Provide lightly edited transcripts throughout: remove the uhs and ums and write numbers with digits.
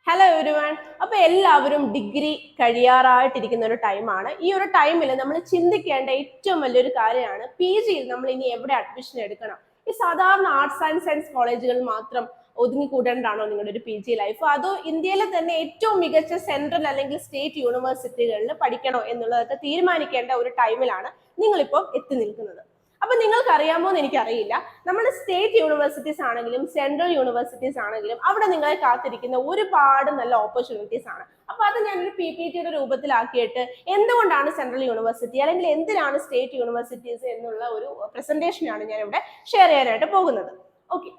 Hello everyone. അപ്പൊ എല്ലാവരും degree കഴിയാറായിട്ടിരിക്കുന്ന ഒരു ടൈമാണ്. ഈ ഒരു ടൈമിൽ നമ്മൾ ചിന്തിക്കേണ്ട ഏറ്റവും വലിയൊരു കാര്യമാണ് പി ജിയിൽ നമ്മൾ ഇനി എവിടെ അഡ്മിഷൻ എടുക്കണം. ഈ സാധാരണ ആർട്സ് ആൻഡ് സയൻസ് കോളേജുകളിൽ മാത്രം ഒതുങ്ങിക്കൂടേണ്ടതാണോ നിങ്ങളുടെ ഒരു പി ജി ലൈഫ്, അതോ ഇന്ത്യയിലെ തന്നെ ഏറ്റവും മികച്ച സെൻട്രൽ അല്ലെങ്കിൽ സ്റ്റേറ്റ് യൂണിവേഴ്സിറ്റികളിൽ പഠിക്കണോ എന്നുള്ളതൊക്കെ തീരുമാനിക്കേണ്ട ഒരു ടൈമിലാണ് നിങ്ങളിപ്പോൾ എത്തി നിൽക്കുന്നത്. അപ്പൊ നിങ്ങൾക്ക് അറിയാമോ എന്ന് എനിക്കറിയില്ല, നമ്മുടെ സ്റ്റേറ്റ് യൂണിവേഴ്സിറ്റീസ് ആണെങ്കിലും സെൻട്രൽ യൂണിവേഴ്സിറ്റീസ് ആണെങ്കിലും അവിടെ നിങ്ങളെ കാത്തിരിക്കുന്ന ഒരുപാട് നല്ല ഓപ്പർച്യൂണിറ്റീസ് ആണ്. അപ്പൊ അത് ഞാനൊരു PPTയുടെ രൂപത്തിലാക്കിയിട്ട് എന്തുകൊണ്ടാണ് സെൻട്രൽ യൂണിവേഴ്സിറ്റി അല്ലെങ്കിൽ എന്തിനാണ് സ്റ്റേറ്റ് യൂണിവേഴ്സിറ്റീസ് എന്നുള്ള ഒരു പ്രസന്റേഷനാണ് ഞാൻ ഇവിടെ ഷെയർ ചെയ്യാനായിട്ട് പോകുന്നത്. ഓക്കെ,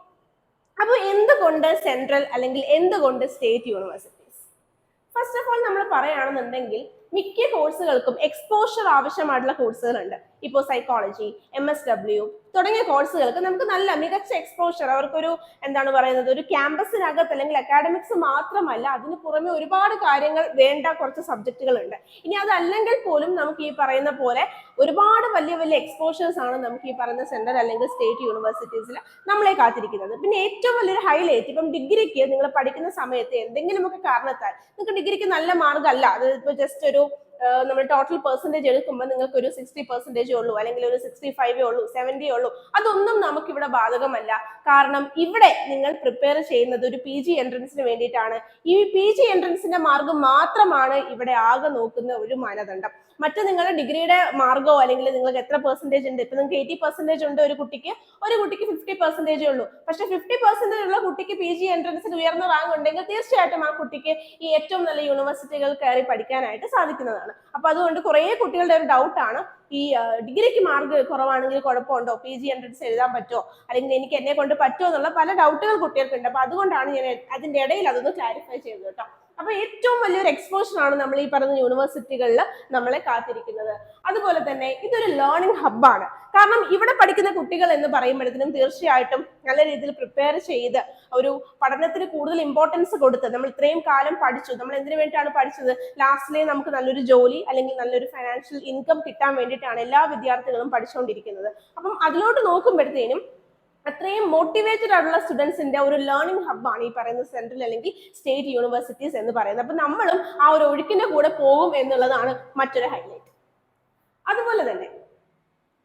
അപ്പോൾ എന്തുകൊണ്ട് സെൻട്രൽ അല്ലെങ്കിൽ എന്തുകൊണ്ട് state universities? First of all നമ്മൾ പറയുകയാണെന്നുണ്ടെങ്കിൽ മിക്ക കോഴ്സുകൾക്കും എക്സ്പോഷർ ആവശ്യമായിട്ടുള്ള കോഴ്സുകളുണ്ട്. ഇപ്പോൾ സൈക്കോളജി, MSW തുടങ്ങിയ കോഴ്സുകൾക്ക് നമുക്ക് നല്ല മികച്ച എക്സ്പോഷർ, അവർക്കൊരു എന്താണ് പറയുന്നത്, ഒരു ക്യാമ്പസിനകത്ത് അല്ലെങ്കിൽ അക്കാഡമിക്സ് മാത്രമല്ല അതിന് പുറമെ ഒരുപാട് കാര്യങ്ങൾ വേണ്ട കുറച്ച് സബ്ജക്റ്റുകളുണ്ട്. ഇനി അതല്ലെങ്കിൽ പോലും നമുക്ക് ഈ പറയുന്ന പോലെ ഒരുപാട് വലിയ വലിയ എക്സ്പോഷേഴ്സ് ആണ് നമുക്ക് ഈ പറയുന്ന സെൻട്രൽ അല്ലെങ്കിൽ സ്റ്റേറ്റ് യൂണിവേഴ്സിറ്റീസിൽ നമ്മളെ കാത്തിരിക്കുന്നത്. പിന്നെ ഏറ്റവും വലിയൊരു ഹൈലൈറ്റ്, ഇപ്പം ഡിഗ്രിക്ക് നിങ്ങൾ പഠിക്കുന്ന സമയത്ത് എന്തെങ്കിലുമൊക്കെ കാരണത്താൽ നിങ്ങൾക്ക് ഡിഗ്രിക്ക് നല്ല മാർഗമല്ല, അത് ഇപ്പോൾ ജസ്റ്റ് ഒരു നമ്മൾ ടോട്ടൽ പെർസെൻറ്റേജ് എടുക്കുമ്പോൾ നിങ്ങൾക്ക് ഒരു 60% ഉള്ളൂ, അല്ലെങ്കിൽ ഒരു 65 ഉള്ളൂ, 70 ഉള്ളൂ, അതൊന്നും നമുക്ക് ഇവിടെ ബാധകമല്ല. കാരണം ഇവിടെ നിങ്ങൾ പ്രിപ്പയർ ചെയ്യുന്നത് ഒരു PG എൻട്രൻസിന് വേണ്ടിയിട്ടാണ്. ഈ PG എൻട്രൻസിന്റെ മാർഗം മാത്രമാണ് ഇവിടെ ആകെ നോക്കുന്ന ഒരു മാനദണ്ഡം. മറ്റു നിങ്ങളുടെ ഡിഗ്രിയുടെ മാർഗമോ അല്ലെങ്കിൽ നിങ്ങൾക്ക് എത്ര പെർസെൻറ്റേജ് ഉണ്ട്, ഇപ്പൊ നിങ്ങൾക്ക് 80% ഉണ്ട് ഒരു കുട്ടിക്ക് 50% ഉള്ളൂ. പക്ഷെ 50% ഉള്ള കുട്ടിക്ക് PG എൻട്രൻസിൽ ഉയർന്ന റാങ്ക് ഉണ്ടെങ്കിൽ തീർച്ചയായിട്ടും ആ കുട്ടിക്ക് ഈ ഏറ്റവും നല്ല യൂണിവേഴ്സിറ്റികൾ കയറി പഠിക്കാനായിട്ട് സാധിക്കുന്നതാണ്. അപ്പൊ അതുകൊണ്ട് കുറെ കുട്ടികളുടെ ഒരു ഡൗട്ടാണ്, ഈ ഡിഗ്രിക്ക് മാർക്ക് കുറവാണെങ്കിൽ കുഴപ്പമുണ്ടോ, PG എൻട്രൻസ് എഴുതാൻ പറ്റുമോ, അല്ലെങ്കിൽ എനിക്ക് എന്നെ കൊണ്ട് പറ്റുമോ എന്നുള്ള പല ഡൗട്ടുകൾ കുട്ടികൾക്കുണ്ട്. അപ്പൊ അതുകൊണ്ടാണ് ഞാൻ അതിന്റെ ഇടയിൽ അതൊന്ന് ക്ലാരിഫൈ ചെയ്തത് കേട്ടോ. അപ്പൊ ഏറ്റവും വലിയൊരു എക്സ്പോഷർ ആണ് നമ്മൾ ഈ പറയുന്ന യൂണിവേഴ്സിറ്റികളിൽ നമ്മളെ കാത്തിരിക്കുന്നത്. അതുപോലെ തന്നെ ഇതൊരു ലേണിംഗ് ഹബ്ബാണ്. കാരണം ഇവിടെ പഠിക്കുന്ന കുട്ടികൾ എന്ന് പറയുമ്പോഴത്തേനും തീർച്ചയായിട്ടും നല്ല രീതിയിൽ പ്രിപ്പയർ ചെയ്ത് ഒരു പഠനത്തിന് കൂടുതൽ ഇമ്പോർട്ടൻസ് കൊടുത്ത്, നമ്മൾ ഇത്രയും കാലം പഠിച്ചു, നമ്മൾ എന്തിനു വേണ്ടിയിട്ടാണ് പഠിച്ചത്, ലാസ്റ്റിലെ നമുക്ക് നല്ലൊരു ജോലി അല്ലെങ്കിൽ നല്ലൊരു ഫൈനാൻഷ്യൽ ഇൻകം കിട്ടാൻ വേണ്ടിയിട്ടാണ് എല്ലാ വിദ്യാർത്ഥികളും പഠിച്ചുകൊണ്ടിരിക്കുന്നത്. അപ്പം അതിലോട്ട് നോക്കുമ്പോഴത്തേനും അത്രയും മോട്ടിവേറ്റഡ് ആയിട്ടുള്ള സ്റ്റുഡൻസിന്റെ ഒരു ലേണിംഗ് ഹബ്ബാണ് ഈ പറയുന്ന സെൻട്രൽ അല്ലെങ്കിൽ സ്റ്റേറ്റ് യൂണിവേഴ്സിറ്റീസ് എന്ന് പറയുന്നത്. അപ്പൊ നമ്മളും ആ ഒരു ഒഴുക്കിന്റെ കൂടെ പോകും എന്നുള്ളതാണ് മറ്റൊരു ഹൈലൈറ്റ്. അതുപോലെ തന്നെ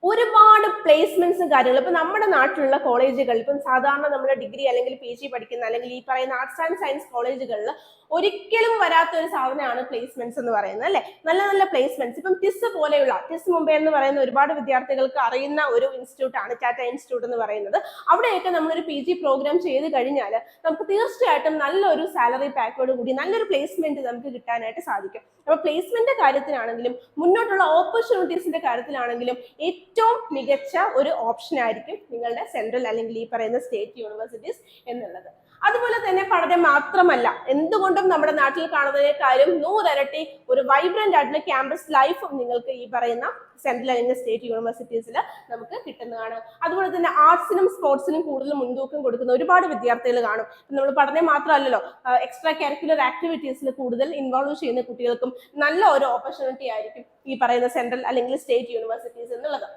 ഒരുപാട് പ്ലേസ്മെന്റ്സും കാര്യങ്ങളും ഇപ്പൊ നമ്മുടെ നാട്ടിലുള്ള കോളേജുകളിൽ, ഇപ്പം സാധാരണ നമ്മുടെ ഡിഗ്രി അല്ലെങ്കിൽ PG പഠിക്കുന്ന അല്ലെങ്കിൽ ഈ പറയുന്ന ആർട്സ് ആൻഡ് സയൻസ് കോളേജുകളിൽ ഒരിക്കലും വരാത്ത ഒരു സാധനമാണ് പ്ലേസ്മെന്റ്സ് എന്ന് പറയുന്നത്, അല്ലെ? നല്ല നല്ല പ്ലേസ്മെന്റ്സ്. ഇപ്പം ടിസ് പോലെയുള്ള, ടിസ് മുംബൈ എന്ന് പറയുന്ന ഒരുപാട് വിദ്യാർത്ഥികൾക്ക് അറിയുന്ന ഒരു ഇൻസ്റ്റിറ്റ്യൂട്ട് ആണ് ടാറ്റ ഇൻസ്റ്റിറ്റ്യൂട്ട് എന്ന് പറയുന്നത്. അവിടെയൊക്കെ നമ്മളൊരു PG പ്രോഗ്രാം ചെയ്ത് കഴിഞ്ഞാൽ നമുക്ക് തീർച്ചയായിട്ടും നല്ലൊരു സാലറി പാക്കോട് കൂടി നല്ലൊരു പ്ലേസ്മെന്റ് നമുക്ക് കിട്ടാനായിട്ട് സാധിക്കും. അപ്പൊ പ്ലേസ്മെന്റ് കാര്യത്തിലാണെങ്കിലും മുന്നോട്ടുള്ള ഓപ്പർച്യൂണിറ്റീസിന്റെ കാര്യത്തിലാണെങ്കിലും ഏറ്റവും മികച്ച ഒരു ഓപ്ഷൻ ആയിരിക്കും നിങ്ങളുടെ സെൻട്രൽ അല്ലെങ്കിൽ ഈ പറയുന്ന സ്റ്റേറ്റ് യൂണിവേഴ്സിറ്റീസ് എന്നുള്ളത്. അതുപോലെ തന്നെ പഠനം മാത്രമല്ല, എന്തുകൊണ്ടും നമ്മുടെ നാട്ടിൽ കാണുന്നതിനേക്കാളും 100 ഇരട്ടി ഒരു വൈബ്രന്റ് ആയിട്ടുള്ള ക്യാമ്പസ് ലൈഫും നിങ്ങൾക്ക് ഈ പറയുന്ന സെൻട്രൽ അല്ലെങ്കിൽ സ്റ്റേറ്റ് യൂണിവേഴ്സിറ്റീസിൽ നമുക്ക് കിട്ടുന്നതാണ്. അതുപോലെ തന്നെ ആർട്സിനും സ്പോർട്സിനും കൂടുതൽ മുൻതൂക്കം കൊടുക്കുന്ന ഒരുപാട് വിദ്യാർത്ഥികൾ കാണും. നമ്മൾ പഠനം മാത്രമല്ലല്ലോ, എക്സ്ട്രാ കരിക്കുലർ ആക്ടിവിറ്റീസിൽ കൂടുതൽ ഇൻവോൾവ് ചെയ്യുന്ന കുട്ടികൾക്കും നല്ല ഒരു ഓപ്പർച്യൂണിറ്റി ആയിരിക്കും ഈ പറയുന്ന സെൻട്രൽ അല്ലെങ്കിൽ സ്റ്റേറ്റ് യൂണിവേഴ്സിറ്റീസ് എന്നുള്ളത്.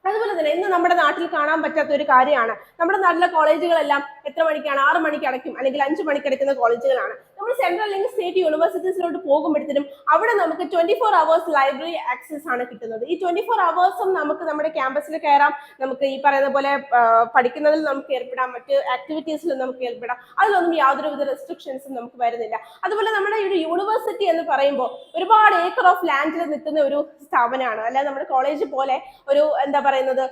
അതുപോലെ തന്നെ ഇന്ന് നമ്മുടെ നാട്ടിൽ കാണാൻ പറ്റാത്ത ഒരു കാര്യമാണ്, നമ്മുടെ നാട്ടിലെ കോളേജുകളെല്ലാം എത്ര മണിക്കാണ്, 6 മണിക്ക് അടയ്ക്കും അല്ലെങ്കിൽ 5 മണിക്ക് അടയ്ക്കുന്ന കോളേജുകളാണ്. നമ്മൾ സെൻട്രൽ അല്ലെങ്കിൽ സ്റ്റേറ്റ് യൂണിവേഴ്സിറ്റീസിലോട്ട് പോകുമ്പോഴത്തേനും അവിടെ നമുക്ക് 24 hours ലൈബ്രറി ആക്സസ് ആണ് കിട്ടുന്നത്. ഈ 24 hours നമുക്ക് നമ്മുടെ ക്യാമ്പസിൽ കയറാം, നമുക്ക് ഈ പറയുന്ന പോലെ പഠിക്കുന്നതിൽ നമുക്ക് ഏർപ്പെടാം, മറ്റ് ആക്ടിവിറ്റീസിൽ നമുക്ക് ഏർപ്പെടാം. അതിലൊന്നും യാതൊരുവിധ റെസ്ട്രിക്ഷൻസും നമുക്ക് വരുന്നില്ല. അതുപോലെ നമ്മുടെ ഒരു യൂണിവേഴ്സിറ്റി എന്ന് പറയുമ്പോൾ ഒരുപാട് ഏക്കർ ഓഫ് ലാൻഡിൽ നിൽക്കുന്ന ഒരു സ്ഥാപനമാണ്, അല്ലാതെ നമ്മുടെ കോളേജ് പോലെ ഒരു എന്താ പറയുന്നത്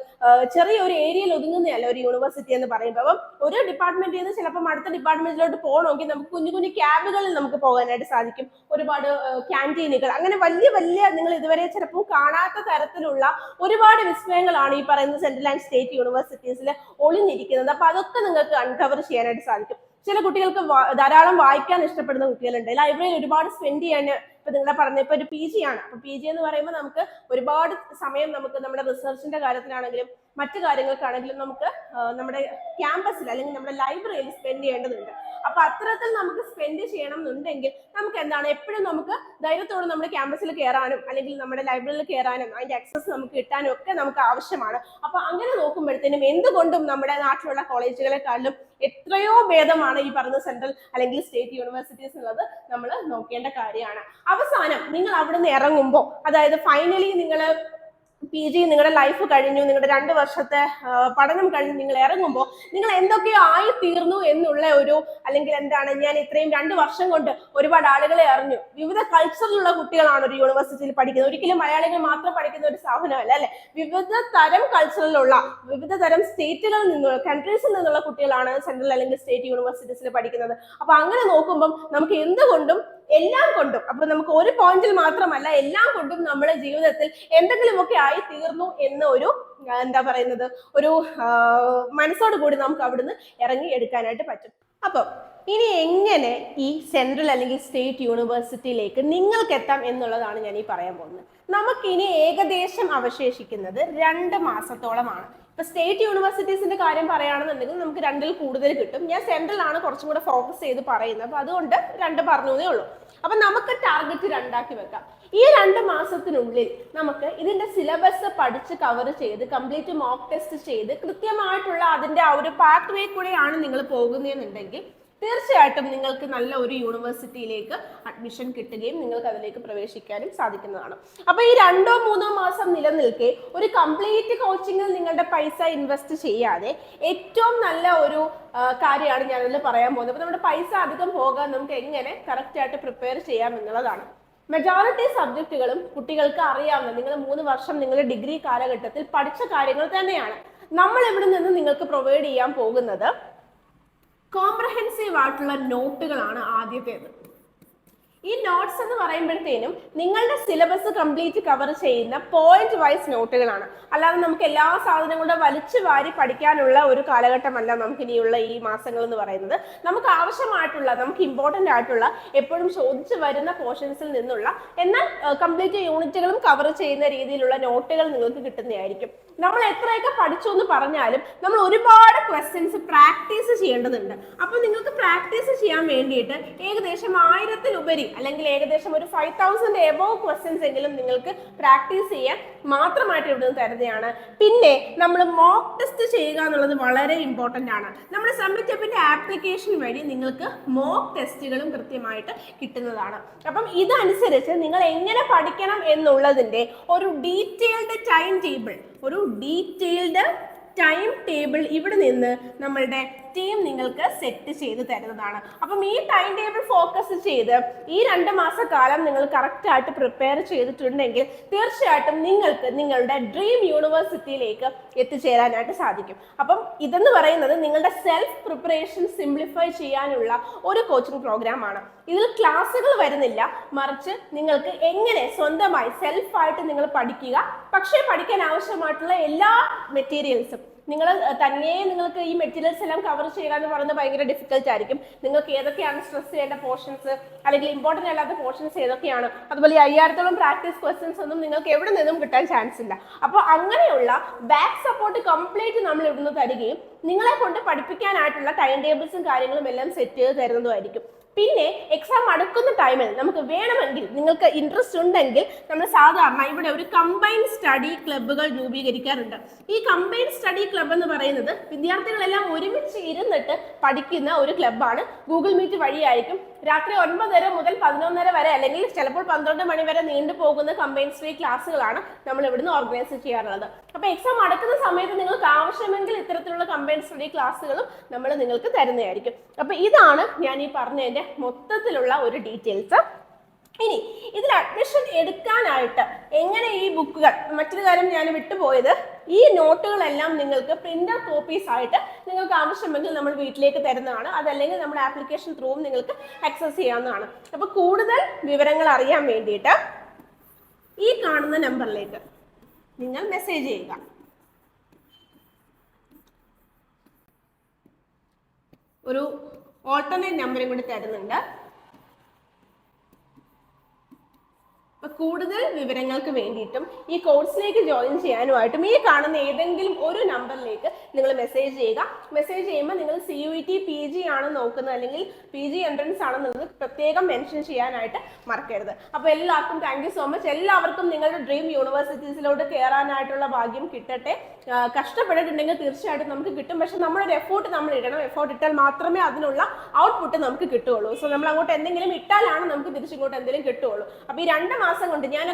ചെറിയ ഒരു ഏരിയയിൽ ഒതുങ്ങുന്നതല്ല ഒരു യൂണിവേഴ്സിറ്റി എന്ന് പറയുമ്പോൾ. അപ്പം ഒരു ഡിപ്പാർട്ട്മെന്റിൽ നിന്ന് ചിലപ്പോൾ അടുത്ത ഡിപ്പാർട്ട്മെന്റിലോട്ട് പോകണമെങ്കിൽ നമുക്ക് കുഞ്ഞു കുഞ്ഞു ക്യാബുകളിൽ നമുക്ക് പോകാനായിട്ട് സാധിക്കും. ഒരുപാട് ക്യാൻറ്റീനുകൾ, അങ്ങനെ വലിയ വലിയ നിങ്ങൾ ഇതുവരെ ചിലപ്പോൾ കാണാത്ത തരത്തിലുള്ള ഒരുപാട് വിസ്മയങ്ങളാണ് ഈ പറയുന്ന സെൻട്രൽ ആൻഡ് സ്റ്റേറ്റ് യൂണിവേഴ്സിറ്റീസിൽ ഒളിഞ്ഞിരിക്കുന്നത്. അപ്പൊ അതൊക്കെ നിങ്ങൾക്ക് അൺകവർ ചെയ്യാനായിട്ട് സാധിക്കും. ചില കുട്ടികൾക്ക് ധാരാളം വായിക്കാൻ ഇഷ്ടപ്പെടുന്ന കുട്ടികളുണ്ട്, ലൈബ്രറിയിൽ ഒരുപാട് സ്പെൻഡ് ചെയ്യാൻ. ഇപ്പൊ നിങ്ങളെ പറഞ്ഞ ഇപ്പൊ ഒരു PG ആണ്, അപ്പൊ PG എന്ന് പറയുമ്പോൾ നമുക്ക് ഒരുപാട് സമയം നമുക്ക് നമ്മുടെ റിസർച്ചിന്റെ കാര്യത്തിലാണെങ്കിലും മറ്റു കാര്യങ്ങൾക്കാണെങ്കിലും നമുക്ക് നമ്മുടെ ക്യാമ്പസിൽ അല്ലെങ്കിൽ നമ്മുടെ ലൈബ്രറിയിൽ സ്പെൻഡ് ചെയ്യേണ്ടതുണ്ട്. അപ്പൊ അത്തരത്തിൽ നമുക്ക് സ്പെൻഡ് ചെയ്യണം എന്നുണ്ടെങ്കിൽ നമുക്ക് എന്താണ്, എപ്പോഴും നമുക്ക് ധൈര്യത്തോടെ നമ്മുടെ ക്യാമ്പസിൽ കയറാനും അല്ലെങ്കിൽ നമ്മുടെ ലൈബ്രറിയിൽ കയറാനും അതിന്റെ ആക്സസ് നമുക്ക് കിട്ടാനും ഒക്കെ നമുക്ക് ആവശ്യമാണ്. അപ്പൊ അങ്ങനെ നോക്കുമ്പോഴത്തേനും എന്തുകൊണ്ടും നമ്മുടെ നാട്ടിലുള്ള കോളേജുകളെക്കാളും എത്രയോ ഭേദമാണ് ഈ പറഞ്ഞ സെൻട്രൽ അല്ലെങ്കിൽ സ്റ്റേറ്റ് യൂണിവേഴ്സിറ്റീസ് എന്നുള്ളത് നമ്മൾ നോക്കേണ്ട കാര്യമാണ്. അവസാനം നിങ്ങൾ അവിടുന്ന് ഇറങ്ങുമ്പോൾ, അതായത് ഫൈനലി നിങ്ങൾ PG നിങ്ങളുടെ ലൈഫ് കഴിഞ്ഞു, നിങ്ങളുടെ 2 വർഷത്തെ പഠനം കഴിഞ്ഞ് നിങ്ങൾ ഇറങ്ങുമ്പോൾ നിങ്ങൾ എന്തൊക്കെയോ ആയി തീർന്നു എന്നുള്ള ഒരു, അല്ലെങ്കിൽ എന്താണ്, ഞാൻ ഇത്രയും 2 വർഷം കൊണ്ട് ഒരുപാട് ആളുകളെ അറിഞ്ഞു. വിവിധ കൾച്ചറിലുള്ള കുട്ടികളാണ് ഒരു യൂണിവേഴ്സിറ്റിയിൽ പഠിക്കുന്നത്. ഒരിക്കലും മലയാളികൾ മാത്രം പഠിക്കുന്ന ഒരു സ്ഥാപനമല്ല അല്ലെ. വിവിധ തരം കൾച്ചറിലുള്ള, വിവിധ തരം സ്റ്റേറ്റുകളിൽ നിന്നുള്ള, കൺട്രീസിൽ നിന്നുള്ള കുട്ടികളാണ് സെൻട്രൽ അല്ലെങ്കിൽ സ്റ്റേറ്റ് യൂണിവേഴ്സിറ്റീസിൽ പഠിക്കുന്നത്. അപ്പൊ അങ്ങനെ നോക്കുമ്പോൾ നമുക്ക് എന്തുകൊണ്ടും എല്ലാം കൊണ്ടും, അപ്പൊ നമുക്ക് ഒരു പോയിന്റിൽ മാത്രമല്ല എല്ലാം കൊണ്ടും നമ്മുടെ ജീവിതത്തിൽ എന്തെങ്കിലുമൊക്കെ ആയി തീർന്നു എന്ന ഒരു എന്താ പറയുന്നത്, ഒരു മനസ്സോട് കൂടി നമുക്ക് അവിടുന്ന് ഇറങ്ങി എടുക്കാനായിട്ട് പറ്റും. അപ്പൊ ഇനി എങ്ങനെ ഈ സെൻട്രൽ അല്ലെങ്കിൽ സ്റ്റേറ്റ് യൂണിവേഴ്സിറ്റിയിലേക്ക് നിങ്ങൾക്ക് എത്താം എന്നുള്ളതാണ് ഞാൻ ഈ പറയാൻ പോകുന്നത്. നമുക്കിനി ഏകദേശം അവശേഷിക്കുന്നത് 2 മാസത്തോളമാണ്. ഇപ്പൊ സ്റ്റേറ്റ് യൂണിവേഴ്സിറ്റീസിന്റെ കാര്യം പറയുകയാണെന്നുണ്ടെങ്കിൽ നമുക്ക് 2-ൽ കൂടുതൽ കിട്ടും. ഞാൻ സെൻട്രൽ ആണ് കുറച്ചും കൂടെ ഫോക്കസ് ചെയ്ത് പറയുന്നത്, അപ്പൊ അതുകൊണ്ട് 2 പറഞ്ഞതേ ഉള്ളൂ. അപ്പൊ നമുക്ക് ടാർഗറ്റ് 2 വെക്കാം. ഈ 2 മാസത്തിനുള്ളിൽ നമുക്ക് ഇതിന്റെ സിലബസ് പഠിച്ച് കവർ ചെയ്ത് കംപ്ലീറ്റ് മോക്ക് ടെസ്റ്റ് ചെയ്ത് കൃത്യമായിട്ടുള്ള അതിന്റെ ആ ഒരു പാത്ത് വേ കൂടെയാണ് നിങ്ങൾ പോകുന്നതെന്നുണ്ടെങ്കിൽ തീർച്ചയായിട്ടും നിങ്ങൾക്ക് നല്ല ഒരു യൂണിവേഴ്സിറ്റിയിലേക്ക് അഡ്മിഷൻ കിട്ടുകയും നിങ്ങൾക്ക് അതിലേക്ക് പ്രവേശിക്കാനും സാധിക്കുന്നതാണ്. അപ്പൊ ഈ 2-3 മാസം നിലനിൽക്കെ ഒരു കംപ്ലീറ്റ് കോച്ചിങ്ങിൽ നിങ്ങളുടെ പൈസ ഇൻവെസ്റ്റ് ചെയ്യാതെ ഏറ്റവും നല്ല ഒരു കാര്യമാണ് ഞാനതിൽ പറയാൻ പോകുന്നത്. അപ്പൊ നമ്മുടെ പൈസ അധികം പോകാൻ നമുക്ക് എങ്ങനെ കറക്റ്റ് ആയിട്ട് പ്രിപ്പയർ ചെയ്യാം എന്നുള്ളതാണ്. മെജോറിറ്റി സബ്ജക്റ്റുകളും കുട്ടികൾക്ക് അറിയാവുന്ന, നിങ്ങൾ 3 വർഷം നിങ്ങളുടെ ഡിഗ്രി കാലഘട്ടത്തിൽ പഠിച്ച കാര്യങ്ങൾ തന്നെയാണ്. നമ്മൾ ഇവിടെ നിന്ന് നിങ്ങൾക്ക് പ്രൊവൈഡ് ചെയ്യാൻ പോകുന്നത് കോംപ്രഹെൻസീവ് ആയിട്ടുള്ള നോട്ടുകളാണ് ആദ്യത്തേത്. ഈ നോട്ട്സ് എന്ന് പറയുമ്പോഴത്തേനും നിങ്ങളുടെ സിലബസ് കംപ്ലീറ്റ് കവർ ചെയ്യുന്ന പോയിന്റ് വൈസ് നോട്ടുകളാണ്. അല്ലാതെ നമുക്ക് എല്ലാ സാധനവും കൂടെ വലിച്ചു വാരി പഠിക്കാനുള്ള ഒരു കാലഘട്ടമല്ല നമുക്ക് ഇനിയുള്ള ഈ മാസങ്ങൾ എന്ന് പറയുന്നത്. നമുക്ക് ആവശ്യമായിട്ടുള്ള, നമുക്ക് ഇമ്പോർട്ടൻ്റ് ആയിട്ടുള്ള, എപ്പോഴും ചോദിച്ചു വരുന്ന പോർഷൻസിൽ നിന്നുള്ള, എന്നാൽ കംപ്ലീറ്റ് യൂണിറ്റുകളും കവർ ചെയ്യുന്ന രീതിയിലുള്ള നോട്ടുകൾ നിങ്ങൾക്ക് കിട്ടുന്നതായിരിക്കും. നമ്മൾ എത്രയൊക്കെ പഠിച്ചു എന്ന് പറഞ്ഞാലും നമ്മൾ ഒരുപാട് ക്വസ്റ്റ്യൻസ് പ്രാക്ടീസ് ചെയ്യേണ്ടതുണ്ട്. അപ്പോൾ നിങ്ങൾക്ക് പ്രാക്ടീസ് ചെയ്യാൻ വേണ്ടിയിട്ട് ഏകദേശം 1000-ലുപരി അല്ലെങ്കിൽ ഏകദേശം ഒരു 5000 എബോവ് ക്വസ്റ്റ്യൻസ് എങ്കിലും നിങ്ങൾക്ക് പ്രാക്ടീസ് ചെയ്യാൻ മാത്രമായിട്ട് ഇവിടുന്ന് തരുന്നതാണ്. പിന്നെ നമ്മൾ മോക്ക് ടെസ്റ്റ് ചെയ്യുക എന്നുള്ളത് വളരെ ഇമ്പോർട്ടൻ്റ് ആണ്. നമ്മുടെ സബ്മിറ്റപ്പിന്റെ ആപ്ലിക്കേഷൻ വഴി നിങ്ങൾക്ക് മോക്ക് ടെസ്റ്റുകളും കൃത്യമായിട്ട് കിട്ടുന്നതാണ്. അപ്പം ഇതനുസരിച്ച് നിങ്ങൾ എങ്ങനെ പഠിക്കണം എന്നുള്ളതിന്റെ ഒരു ഡീറ്റെയിൽഡ് ടൈം ടേബിൾ ഇവിടെ നിന്ന് നമ്മളുടെ ടീം നിങ്ങൾക്ക് സെറ്റ് ചെയ്ത് തരുന്നതാണ്. അപ്പം ഈ ടൈം ടേബിൾ ഫോക്കസ് ചെയ്ത് ഈ 2 മാസക്കാലം നിങ്ങൾ കറക്റ്റ് ആയിട്ട് പ്രിപ്പയർ ചെയ്തിട്ടുണ്ടെങ്കിൽ തീർച്ചയായിട്ടും നിങ്ങൾക്ക് നിങ്ങളുടെ ഡ്രീം യൂണിവേഴ്സിറ്റിയിലേക്ക് എത്തിച്ചേരാനായിട്ട് സാധിക്കും. അപ്പം ഇതെന്ന് പറയുന്നത് നിങ്ങളുടെ സെൽഫ് പ്രിപ്പറേഷൻ സിംപ്ലിഫൈ ചെയ്യാനുള്ള ഒരു കോച്ചിങ് പ്രോഗ്രാം ആണ്. ഇതിൽ ക്ലാസ്സുകൾ വരുന്നില്ല, മറിച്ച് നിങ്ങൾക്ക് എങ്ങനെ സ്വന്തമായി സെൽഫായിട്ട് നിങ്ങൾ പഠിക്കുക, പക്ഷേ പഠിക്കാൻ ആവശ്യമായിട്ടുള്ള എല്ലാ മെറ്റീരിയൽസും നിങ്ങൾ തന്നെ, നിങ്ങൾക്ക് ഈ മെറ്റീരിയൽസ് എല്ലാം കവർ ചെയ്യുക എന്ന് പറയുന്നത് ഭയങ്കര ഡിഫിക്കൽട്ട് ആയിരിക്കും. നിങ്ങൾക്ക് ഏതൊക്കെയാണ് സ്ട്രെസ് ചെയ്യേണ്ട പോർഷൻസ് അല്ലെങ്കിൽ ഇമ്പോർട്ടൻ്റ് അല്ലാത്ത പോർഷൻസ് ഏതൊക്കെയാണ്, അതുപോലെ 5000-ഓളം പ്രാക്ടീസ് ക്വസ്റ്റ്യൻസ് ഒന്നും നിങ്ങൾക്ക് എവിടെ നിന്നും കിട്ടാൻ ചാൻസ് ഇല്ല. അപ്പോൾ അങ്ങനെയുള്ള ബാക്ക് സപ്പോർട്ട് കംപ്ലീറ്റ് നമ്മൾ ഇവിടുന്ന് തരികയും നിങ്ങളെ കൊണ്ട് പഠിപ്പിക്കാനായിട്ടുള്ള ടൈം ടേബിൾസും കാര്യങ്ങളും എല്ലാം സെറ്റ് ചെയ്ത് തരുന്നതുമായിരിക്കും. പിന്നെ എക്സാം അടുക്കുന്ന ടൈമിൽ നമുക്ക് വേണമെങ്കിൽ, നിങ്ങൾക്ക് ഇൻട്രസ്റ്റ് ഉണ്ടെങ്കിൽ, നമ്മൾ സാധാരണ ഇവിടെ ഒരു കമ്പൈൻഡ് സ്റ്റഡി ക്ലബ്ബുകൾ രൂപീകരിക്കാറുണ്ട്. ഈ കമ്പൈൻഡ് സ്റ്റഡി ക്ലബ്ബ് എന്ന് പറയുന്നത് വിദ്യാർത്ഥികളെല്ലാം ഒരുമിച്ച് ഇരുന്നിട്ട് പഠിക്കുന്ന ഒരു ക്ലബ്ബാണ്. ഗൂഗിൾ മീറ്റ് വഴിയായിരിക്കും രാത്രി 9:30 മുതൽ 11:30 വരെ, അല്ലെങ്കിൽ ചിലപ്പോൾ 12 മണി വരെ നീണ്ടു പോകുന്ന കമ്പൈൻഡ് സ്റ്റഡി ക്ലാസ്സുകളാണ് നമ്മൾ ഇവിടുന്ന് ഓർഗനൈസ് ചെയ്യാറുള്ളത്. അപ്പോൾ എക്സാം അടുക്കുന്ന സമയത്ത് നിങ്ങൾക്ക് ആവശ്യമെങ്കിൽ ഇത്തരത്തിലുള്ള കമ്പൈൻഡ് സ്റ്റഡി ക്ലാസ്സുകളും നമ്മൾ നിങ്ങൾക്ക് തരുന്നതായിരിക്കും. അപ്പോൾ ഇതാണ് ഞാൻ ഈ പറഞ്ഞതിന്റെ മൊത്തത്തിലുള്ള ഒരു ഡീറ്റെയിൽസ്. ഇനി ഇതിൽ അഡ്മിഷൻ എടുക്കാനായിട്ട് എങ്ങനെ ഈ ബുക്കുകൾ, മറ്റൊരു കാര്യം ഞാൻ വിട്ടുപോയത്, ഈ നോട്ടുകളെല്ലാം നിങ്ങൾക്ക് പ്രിന്റർ കോപ്പീസ് ആയിട്ട് നിങ്ങൾക്ക് ആവശ്യമെങ്കിൽ നമ്മൾ വീട്ടിലേക്ക് തരുന്നതാണ്. അതല്ലെങ്കിൽ നമ്മുടെ ആപ്ലിക്കേഷൻ ത്രൂവും നിങ്ങൾക്ക് ആക്സസ് ചെയ്യാവുന്നതാണ്. അപ്പോൾ കൂടുതൽ വിവരങ്ങൾ അറിയാൻ വേണ്ടിയിട്ട് ഈ കാണുന്ന നമ്പറിലേക്ക് നിങ്ങൾ മെസ്സേജ് ചെയ്യുക. ഒരു ഓൾട്ടർനേറ്റ് നമ്പറും കൂടി തരുന്നുണ്ട്. അപ്പൊ കൂടുതൽ വിവരങ്ങൾക്ക് വേണ്ടിയിട്ടും ഈ കോഴ്സിലേക്ക് ജോയിൻ ചെയ്യാനുമായിട്ടും ഈ കാണുന്ന ഏതെങ്കിലും ഒരു നമ്പറിലേക്ക് നിങ്ങൾ മെസ്സേജ് ചെയ്യുക. മെസ്സേജ് ചെയ്യുമ്പോൾ നിങ്ങൾ CUET PG ആണ് നോക്കുന്നത് അല്ലെങ്കിൽ PG എൻട്രൻസ് ആണെന്നുള്ളത് പ്രത്യേകം മെൻഷൻ ചെയ്യാനായിട്ട് മറക്കരുത്. അപ്പോൾ എല്ലാവർക്കും താങ്ക് യു സോ മച്ച്. എല്ലാവർക്കും നിങ്ങളുടെ ഡ്രീം യൂണിവേഴ്സിറ്റീസിലോട്ട് കയറാനായിട്ടുള്ള ഭാഗ്യം കിട്ടട്ടെ. കഷ്ടപ്പെട്ടിട്ടുണ്ടെങ്കിൽ തീർച്ചയായിട്ടും നമുക്ക് കിട്ടും. പക്ഷെ നമ്മളൊരു എഫോർട്ട് നമ്മൾ ഇടണം. എഫോർട്ട് ഇട്ടാൽ മാത്രമേ അതിനുള്ള ഔട്ട്പുട്ട് നമുക്ക് കിട്ടുകയുള്ളൂ. സോ നമ്മൾ അങ്ങോട്ട് എന്തെങ്കിലും ഇട്ടാലാണ് നമുക്ക് തിരിച്ചിങ്ങോട്ട് എന്തെങ്കിലും കിട്ടുകയുള്ളൂ. അപ്പോൾ ഈ 2 മാസം കൊണ്ട് ഞാൻ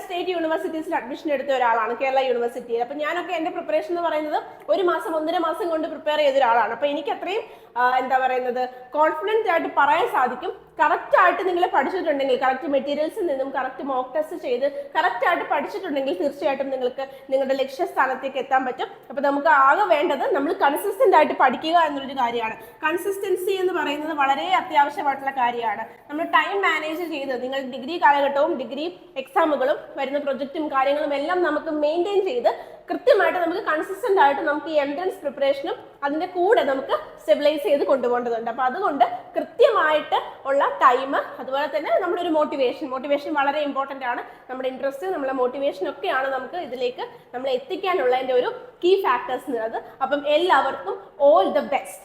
സ്റ്റേറ്റ് യൂണിവേഴ്സിറ്റീസിൽ അഡ്മിഷൻ എടുത്ത ഒരാളാണ്, കേരള യൂണിവേഴ്സിറ്റിയിൽ. അപ്പോൾ ഞാനൊക്കെ എൻ്റെ പ്രിപ്പറേഷൻ എന്ന് പറയുന്നത് 1 മാസം 1.5 മാസം കൊണ്ട് പ്രിപ്പയർ ചെയ്ത ഒരാളാണ്. അപ്പോൾ എനിക്ക് അത്രയും എന്താ പറയുന്നത് കോൺഫിഡൻറ്റ് ആയിട്ട് പറയാൻ സാധിക്കും. കറക്റ്റ് ആയിട്ട് നിങ്ങൾ പഠിച്ചിട്ടുണ്ടെങ്കിൽ, കറക്റ്റ് മെറ്റീരിയൽസിൽ നിന്നും കറക്റ്റ് മോക്ക് ടെസ്റ്റ് ചെയ്ത് കറക്റ്റ് ആയിട്ട് പഠിച്ചിട്ടുണ്ടെങ്കിൽ തീർച്ചയായിട്ടും നിങ്ങൾക്ക് നിങ്ങളുടെ ലക്ഷ്യസ്ഥാനത്തേക്ക് എത്താൻ പറ്റും. അപ്പോൾ നമുക്ക് ആകെ വേണ്ടത് നമ്മൾ കൺസിസ്റ്റന്റ് ആയിട്ട് പഠിക്കുക എന്നൊരു കാര്യമാണ്. കൺസിസ്റ്റൻസി എന്ന് പറയുന്നത് വളരെ അത്യാവശ്യമായിട്ടുള്ള കാര്യമാണ്. നമ്മൾ ടൈം മാനേജ് ചെയ്ത് നിങ്ങൾ ഡിഗ്രി കാലഘട്ടവും ഡിഗ്രി എക്സാമുകളും വരുന്ന പ്രൊജക്റ്റും കാര്യങ്ങളും എല്ലാം നമുക്ക് മെയിൻറ്റെയിൻ ചെയ്ത് കൃത്യമായിട്ട് നമുക്ക് കൺസിസ്റ്റന്റ് ആയിട്ട് നമുക്ക് ഈ എൻട്രൻസ് പ്രിപ്പറേഷനും അതിന്റെ കൂടെ നമുക്ക് സ്റ്റെബിലൈസ് ചെയ്ത് കൊണ്ടുപോകേണ്ടതുണ്ട്. അപ്പൊ അതുകൊണ്ട് കൃത്യമായിട്ട് ഉള്ള ടൈം, അതുപോലെ തന്നെ നമ്മുടെ ഒരു മോട്ടിവേഷൻ വളരെ ഇമ്പോർട്ടന്റ് ആണ്. നമ്മുടെ ഇൻട്രസ്റ്റ്, നമ്മുടെ മോട്ടിവേഷൻ ഒക്കെയാണ് നമുക്ക് ഇതിലേക്ക് നമ്മളെ എത്തിക്കാനുള്ളതിന്റെ ഒരു കീ ഫാക്ടേഴ്സ് എന്നുള്ളത്. അപ്പം എല്ലാവർക്കും ഓൾ ദ ബെസ്റ്റ്.